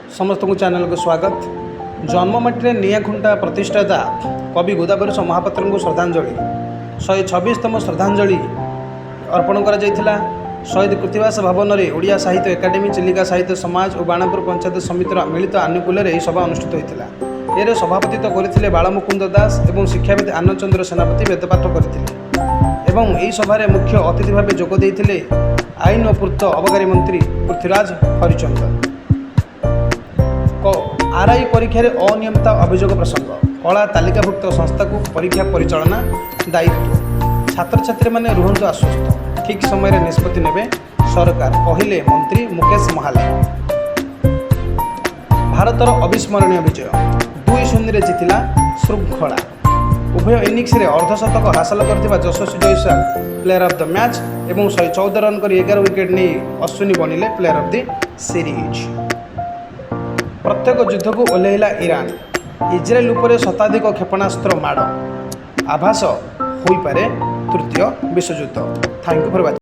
समस्त को चैनल को स्वागत। जन्ममाटी निआखुंटा प्रतिष्ठाता कवि गोदावरीश महापात्र को श्रद्धांजलि 126तम श्रद्धांजलि अर्पण कर शहीद कृतिवास भवन में ओडिया साहित्य एकाडेमी चिलिका साहित्य समाज और बाणापुर पंचायत समितिर मिलित आनुकूल्य यह सभा अनुष्ठित होता। एर सभापतित्व करते बालमुकुंद दास और शिक्षाविद आनंद चंद्र सेनापति वेदपाठ करते। यही सभार मुख्य अतिथि भाव जोगदे आईन और पूर्त अबकारी मंत्री पृथ्वीराज हरिचंद। आरआई परीक्षा अनियमितता अभियोग प्रसंग कला तालिकाभुक्त संस्था को परीक्षा परिचालना दायित्व छात्र छात्री मैंने रुहतु आश्वस्त ठीक समय निष्पत्ति नेबे सरकार कहले मंत्री मुकेश महाले। भारतर अविस्मरणीय विजय 2-0 जीतिला श्रृंखला। उभय इनिंग्स रे अर्धशतक हासिल करथिबा Yashasvi Jaiswal player of the match एवं 114 रन कर 11 विकेट नहीं अश्विनी बनिले प्लेयर ऑफ द सीरीज। प्रत्येक युद्ध को ओह्लैला ईरान। इज्राएल उपर शताधिक क्षेपणास्त्र माड़ आभास होइपारे तृतीय विश्वयुद्ध। Thank you for watching.